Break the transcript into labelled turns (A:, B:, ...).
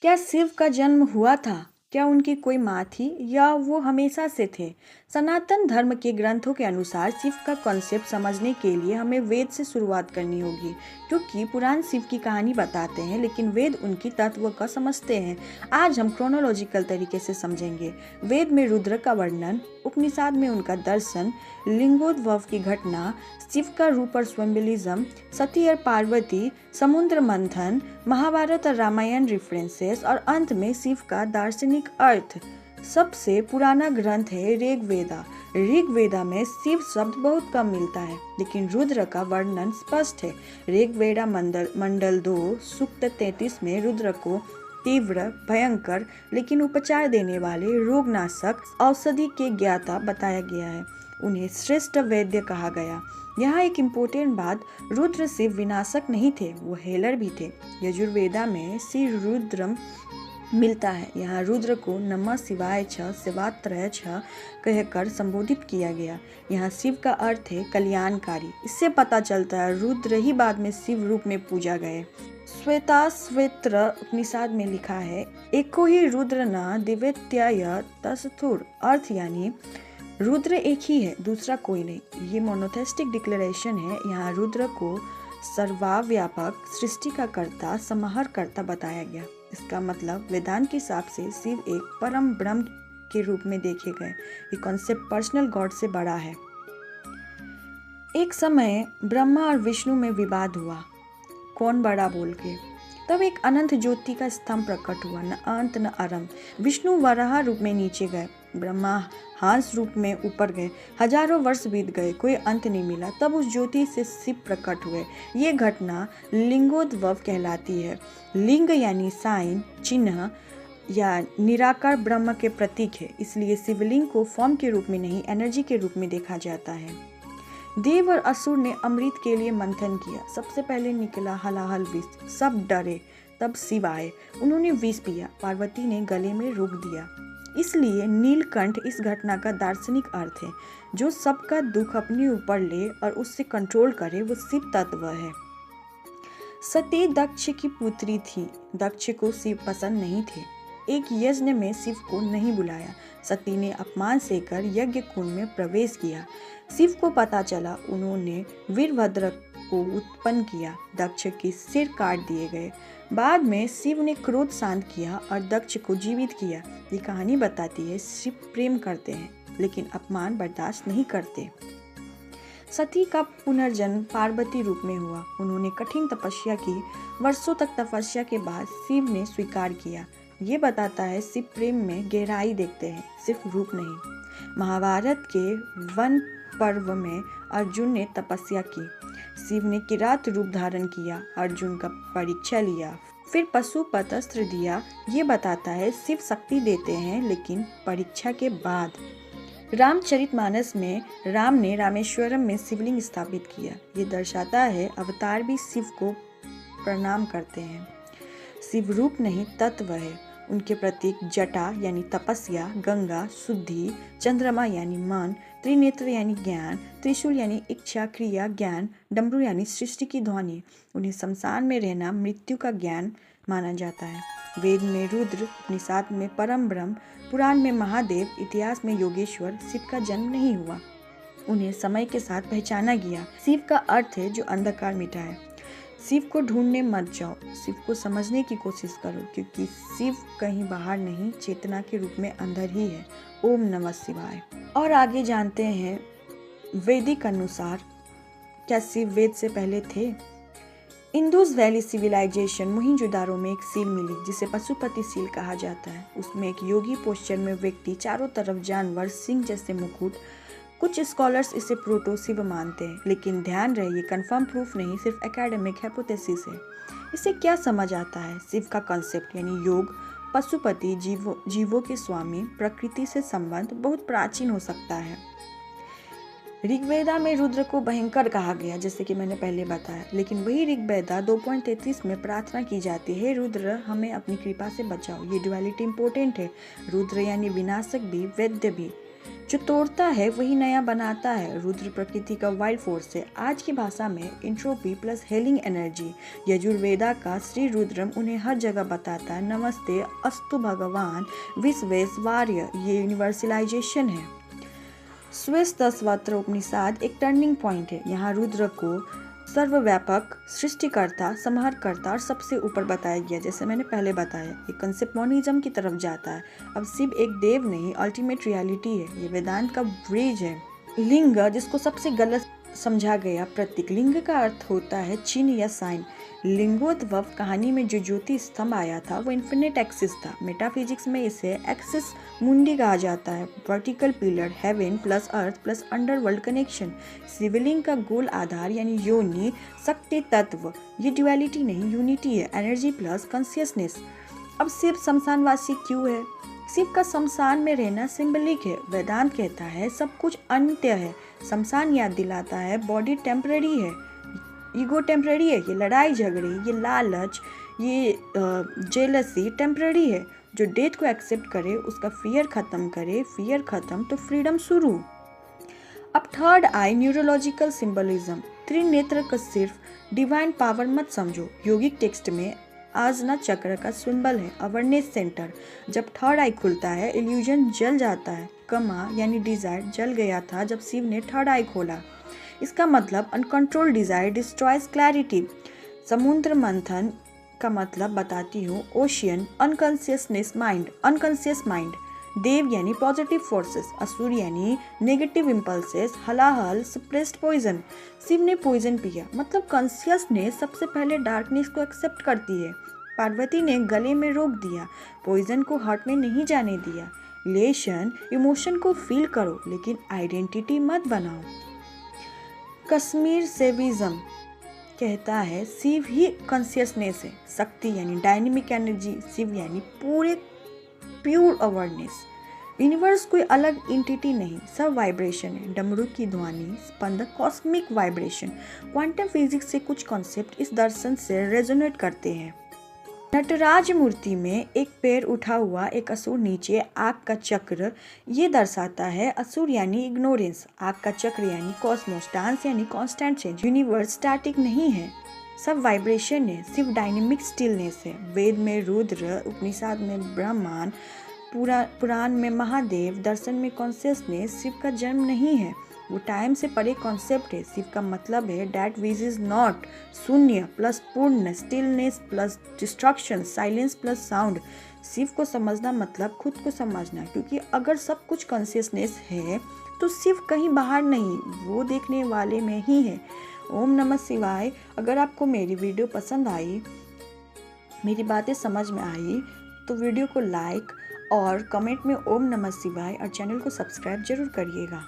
A: क्या शिव का जन्म हुआ था? क्या उनकी कोई माँ थी या वो हमेशा से थे? सनातन धर्म के ग्रंथों के अनुसार शिव का कॉन्सेप्ट समझने के लिए हमें वेद से शुरुआत करनी होगी, क्योंकि पुराण शिव की कहानी बताते हैं लेकिन वेद उनकी तत्व को समझते हैं। आज हम क्रोनोलॉजिकल तरीके से समझेंगे। वेद में रुद्र का वर्णन, उपनिषद में उनका दर्शन, लिंगोद्भव की घटना, शिव का रूप और सिंबलिज्म, सती और पार्वती, समुद्र मंथन, महाभारत और रामायण रेफरेंसेस और अंत में शिव का दार्शनिक अर्थ। सबसे पुराना ग्रंथ है ऋग्वेदा। ऋग्वेदा में शिव शब्द बहुत कम मिलता है, लेकिन रुद्र का वर्णन स्पष्ट है। ऋग्वेदा मंडल 2 सूक्त 33 में रुद्र को तीव्र, भयंकर लेकिन उपचार देने वाले रोगनाशक औषधि के ज्ञाता बताया गया है। उन्हें श्रेष्ठ वैद्य कहा गया। यहाँ एक इम्पोर्टेंट बात, रुद्र सिर्फ विनाशक नहीं थे, वो हेलर भी थे। यजुर्वेदा में श्री रुद्रम मिलता है। यहाँ रुद्र को नमः शिवाय छ शिवात्रय छ कहकर संबोधित किया गया। यहाँ शिव का अर्थ है कल्याणकारी। इससे पता चलता है रुद्र ही बाद में शिव रूप में पूजा गए। श्वेताश्वेत्र उपनिषद में लिखा है, एको ही रुद्र न दिव्यत्याय तस्थुर, अर्थ यानी रुद्र एक ही है, दूसरा कोई नहीं। ये मोनोथेस्टिक डिक्लेरेशन है। यहाँ रुद्र को सर्वव्यापक, सृष्टि का कर्ता, संहार कर्ता बताया गया। इसका मतलब वेदांत के हिसाब से शिव एक परम ब्रह्म के रूप में देखे गए। ये कॉन्सेप्ट पर्सनल गॉड से बड़ा है। एक समय ब्रह्मा और विष्णु में विवाद हुआ, कौन बड़ा बोल के। तब एक अनंत ज्योति का स्तंभ प्रकट हुआ, न अंत न आरंभ। विष्णु वराह रूप में नीचे गए, ब्रह्मा हंस रूप में ऊपर गए। हजारों वर्ष बीत गए, कोई अंत नहीं मिला। तब उस ज्योति से शिव प्रकट हुए। ये घटना लिंगोद्भव कहलाती है। लिंग यानी साइन, चिन्ह या निराकार ब्रह्म के प्रतीक है। इसलिए शिवलिंग को फॉर्म के रूप में नहीं, एनर्जी के रूप में देखा जाता है। देव और असुर ने अमृत के लिए मंथन किया। सबसे पहले निकला हलाहल विष। सब डरे। तब शिव आए, उन्होंने विष पिया। पार्वती ने गले में रोक दिया। इसलिए नीलकंठ इस घटना का दार्शनिक अर्थ है। जो सबका दुख अपने ऊपर ले और उससे कंट्रोल करे, वो शिव तत्व है। सती दक्ष की पुत्री थी। दक्ष को शिव पसंद नहीं थे। एक यज्ञ में शिव को नहीं बुलाया। सती ने अपमान सहकर यज्ञ कुंड में प्रवेश किया। शिव को पता चला, उन्होंने वीरभद्र को उत्पन्न किया। दक्ष के सिर काट दिए गए। बाद में शिव ने क्रोध शांत किया और दक्ष को जीवित किया। ये कहानी बताती है शिव प्रेम करते हैं लेकिन अपमान बर्दाश्त नहीं करते। सती का पुनर्जन्म पार्वती रूप में हुआ। उन्होंने कठिन तपस्या की। वर्षों तक तपस्या के बाद शिव ने स्वीकार किया। ये बताता है शिव प्रेम में गहराई देखते हैं, सिर्फ रूप नहीं। महाभारत के वन पर्व में अर्जुन ने तपस्या की। शिव ने किरात रूप धारण किया, अर्जुन का परीक्षा लिया, फिर पशुपत अस्त्र दिया। ये बताता है शिव शक्ति देते हैं लेकिन परीक्षा के बाद। रामचरितमानस में राम ने रामेश्वरम में शिवलिंग स्थापित किया। ये दर्शाता है अवतार भी शिव को प्रणाम करते हैं। शिव रूप नहीं, तत्व है। उनके प्रतीक जटा यानी तपस्या, गंगा शुद्धि, चंद्रमा यानी मन, त्रिनेत्र यानी ज्ञान, त्रिशूल यानी इच्छा, क्रिया, ज्ञान, डमरू यानी सृष्टि की ध्वनि। उन्हें शमशान में रहना मृत्यु का ज्ञान माना जाता है। वेद में रुद्र, उपनिषद में परम ब्रह्म, पुराण में महादेव, इतिहास में योगेश्वर। शिव का जन्म नहीं हुआ, उन्हें समय के साथ पहचाना गया। शिव का अर्थ है जो अंधकार मिटाए। शिव को ढूंढने मत जाओ, शिव को समझने की कोशिश करो, क्योंकि शिव कहीं बाहर नहीं, चेतना के रूप में अंदर ही है। ओम नमः शिवाय। और आगे जानते हैं वैदिक अनुसार क्या शिव वेद से पहले थे? इंदुस वैली सिविलाइजेशन मोहिंजोदारो में एक सील मिली जिसे पशुपति सील कहा जाता है। उसमें एक योगी पोस्चर में व्यक्ति, चारों तरफ जानवर, सिंह जैसे मुकुट। कुछ स्कॉलर्स इसे प्रोटो शिव मानते हैं, लेकिन ध्यान रहे ये कंफर्म प्रूफ नहीं, सिर्फ एकेडमिक हाइपोथेसिस है। इससे क्या समझ आता है? शिव का कॉन्सेप्ट यानी योग, पशुपति, जीवों के स्वामी, प्रकृति से संबंध बहुत प्राचीन हो सकता है। ऋग्वेदा में रुद्र को भयंकर कहा गया, जैसे कि मैंने पहले बताया, लेकिन वही ऋग्वेदा 2.33 में प्रार्थना की जाती है, रुद्र हमें अपनी कृपा से बचाओ। ये ड्युअलिटी इंपॉर्टेंट है। रुद्र यानी विनाशक भी, वैद्य भी। जो तोड़ता है वही नया बनाता है। रुद्र प्रकृति का वाइल्ड फोर्स है। आज की भाषा में entropy plus hailing energy. Yajurveda का श्री रुद्रम उन्हें हर जगह बताता है। नमस्ते अस्तु भगवान विश्वेश्वराय, ये यूनिवर्सलाइजेशन है। श्वेतस्वत्र उपनिषद एक टर्निंग पॉइंट है। यहाँ रुद्र को सर्वव्यापक, सृष्टिकर्ता, संहारकर्ता और सबसे ऊपर बताया गया। जैसे मैंने पहले बताया, ये कंसेप्ट मोनिज्म की तरफ जाता है। अब शिव एक देव नहीं, अल्टीमेट रियलिटी है। ये वेदांत का ब्रिज है। लिंग, जिसको सबसे गलत समझा गया, प्रतीक। लिंग का अर्थ होता है चिन्ह या साइन। लिंगोद्भव कहानी में जो ज्योति स्तंभ आया था वो इन्फिनिट एक्सिस था। मेटाफिजिक्स में इसे एक्सिस मुंडी कहा जाता है। वर्टिकल पिलर, हेवन प्लस अर्थ प्लस अंडरवर्ल्ड कनेक्शन। शिवलिंग का गोल आधार यानी योनि, शक्ति तत्व। ये ड्युअलिटी नहीं, यूनिटी है। Energy plus consciousness. अब शिव शमशानवासी क्यों है? शिव का शमशान में रहना सिंबलिक है। वेदांत कहता है सब कुछ अंत्य है। शमशान याद दिलाता है बॉडी टेम्पररी है, ईगो टेम्पररी है, ये लड़ाई झगड़े, ये लालच, ये जेलसी टेम्पररी है। जो डेथ को एक्सेप्ट करे उसका फियर खत्म करे, फियर खत्म तो फ्रीडम शुरू। अब थर्ड आई, न्यूरोलॉजिकल सिंबलिज्म। त्रिनेत्र का सिर्फ डिवाइन पावर मत समझो। योगिक टेक्स्ट में आजना चक्र का सिंबल है, अवेयरनेस सेंटर। जब थर्ड आई खुलता है इल्यूजन जल जाता है। कमा यानी डिजायर जल गया था जब शिव ने थर्ड आई खोला। इसका मतलब अनकंट्रोल डिजायर डिस्ट्रॉयज क्लैरिटी। समुद्र मंथन का मतलब बताती हूँ, ocean, unconsciousness mind, unconscious mind. देव यानी पॉजिटिव फोर्सेस, असुर यानी नेगेटिव इम्पल्सेस, हलाहल सप्रेस्ड पॉइजन। शिव ने पॉइजन पिया, मतलब कॉन्शियसनेस सबसे पहले डार्कनेस को एक्सेप्ट करती है। पार्वती ने गले में रोक दिया, पॉइजन को हार्ट में नहीं जाने दिया। लेशन, इमोशन को फील करो लेकिन आइडेंटिटी मत बनाओ। कश्मीर सेविज्म कहता है शिव ही कॉन्शियसनेस है। शक्ति यानी डायनेमिक एनर्जी, शिव यानी पूरे प्योर अवेयरनेस। यूनिवर्स कोई अलग एंटिटी नहीं, सब वाइब्रेशन है। डमरू की ध्वनि, स्पंदक, कॉस्मिक वाइब्रेशन। क्वांटम फिजिक्स से कुछ कॉन्सेप्ट इस दर्शन से रेजोनेट करते हैं। नटराज मूर्ति में एक पैर उठा हुआ, एक असुर नीचे, आग का चक्र। ये दर्शाता है असुर यानी इग्नोरेंस, आग का चक्र यानी कॉस्मोस, डांस यानी कांस्टेंट चेंज। यूनिवर्स स्टैटिक नहीं है, सब वाइब्रेशन है, सिर्फ डायनेमिक स्टिलनेस है। वेद में रुद्र, उपनिषद में ब्रह्मांड, पुराण में महादेव, दर्शन में कॉन्शियसनेस। शिव का जन्म नहीं है, वो टाइम से परे कॉन्सेप्ट है। शिव का मतलब है डैट विच इज नॉट, शून्य प्लस पूर्ण, stillness plus destruction, silence plus sound. Shiva को समझना मतलब खुद को समझना, क्योंकि अगर सब कुछ कॉन्शियसनेस है तो शिव कहीं बाहर नहीं, वो देखने वाले में ही है। ओम नमः शिवाय। अगर आपको मेरी वीडियो पसंद आई, मेरी बातें समझ में आई, तो वीडियो को लाइक और कमेंट में ओम नमः शिवाय और चैनल को सब्सक्राइब जरूर करिएगा।